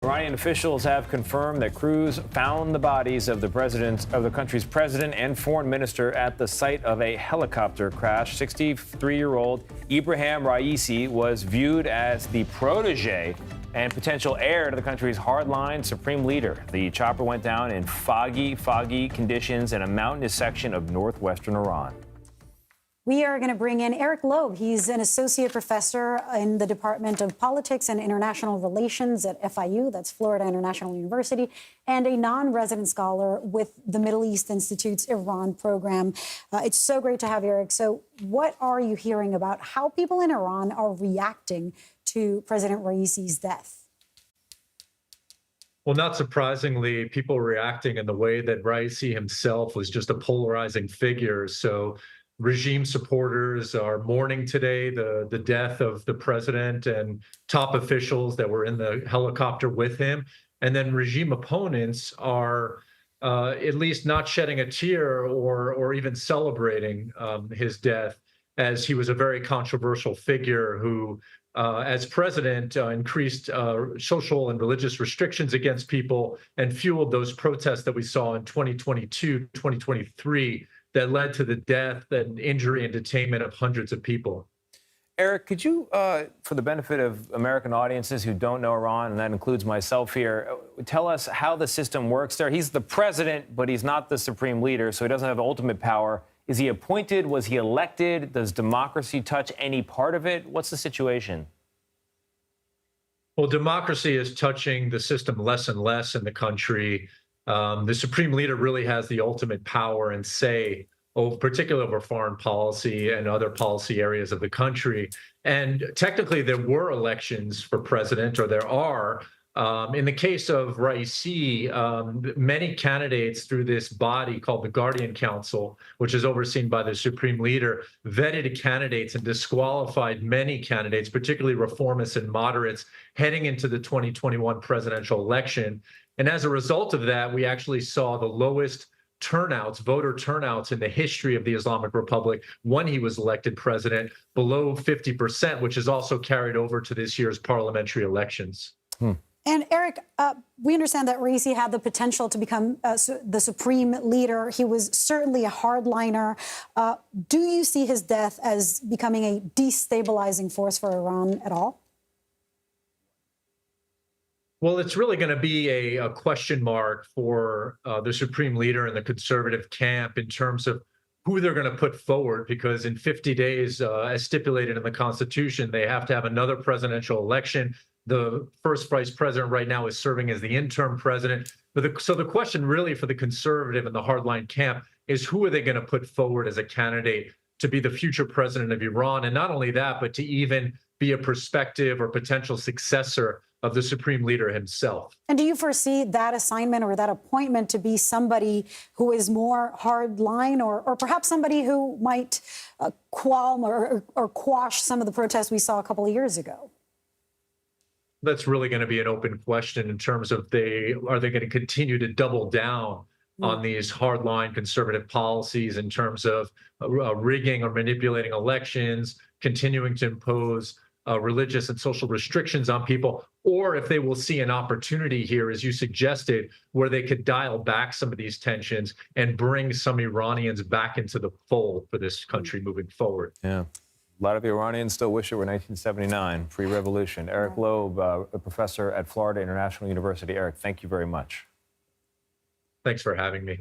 Iranian officials have confirmed that crews found the bodies of the country's president and foreign minister at the site of a helicopter crash. 63-year-old Ebrahim Raisi was viewed as the protege and potential heir to the country's hardline supreme leader. The chopper went down in foggy conditions in a mountainous section of northwestern Iran. We are going to bring in Eric Loeb. He's an associate professor in the Department of Politics and International Relations at FIU, that's Florida International University, and a non-resident scholar with the Middle East Institute's Iran program. It's so great to have you, Eric. So what are you hearing about how people in Iran are reacting to President Raisi's death? Well, not surprisingly, people are reacting in the way that Raisi himself was just a polarizing figure. So regime supporters are mourning today the death of the president and top officials that were in the helicopter with him. And then regime opponents are at least not shedding a tear or even celebrating his death, as he was a very controversial figure who, as president, increased social and religious restrictions against people and fueled those protests that we saw in 2022, 2023, that led to the death and injury and detainment of hundreds of people. Eric, could you, for the benefit of American audiences who don't know Iran, and that includes myself here, tell us how the system works there? He's the president, but he's not the supreme leader, so he doesn't have ultimate power. Is he appointed? Was he elected? Does democracy touch any part of it? What's the situation? Well, democracy is touching the system less and less in the country. The supreme leader really has the ultimate power and say, particularly over foreign policy and other policy areas of the country. And technically, there were elections for president, or there are. In the case of Raisi, many candidates through this body called the Guardian Council, which is overseen by the supreme leader, vetted candidates and disqualified many candidates, particularly reformists and moderates, heading into the 2021 presidential election. And as a result of that, we actually saw the lowest voter turnouts in the history of the Islamic Republic when he was elected president, below 50%, which is also carried over to this year's parliamentary elections. And Eric, we understand that Raisi had the potential to become the supreme leader. He was certainly a hardliner. Do you see his death as becoming a destabilizing force for Iran at all? Well, it's really going to be a question mark for the supreme leader and the conservative camp in terms of who they're going to put forward, because in 50 days, as stipulated in the Constitution, they have to have another presidential election. The first vice president right now is serving as the interim president. So the question really for the conservative and the hardline camp is, who are they going to put forward as a candidate to be the future president of Iran? And not only that, but to even be a prospective or potential successor of the supreme leader himself. And do you foresee that assignment or that appointment to be somebody who is more hardline, or perhaps somebody who might qualm or quash some of the protests we saw a couple of years ago? That's really going to be an open question in terms of are they going to continue to double down on these hardline conservative policies in terms of rigging or manipulating elections, continuing to impose religious and social restrictions on people, or if they will see an opportunity here, as you suggested, where they could dial back some of these tensions and bring some Iranians back into the fold for this country moving forward. Yeah. A lot of Iranians still wish it were 1979, pre-revolution. Eric Loeb, a professor at Florida International University. Eric, thank you very much. Thanks for having me.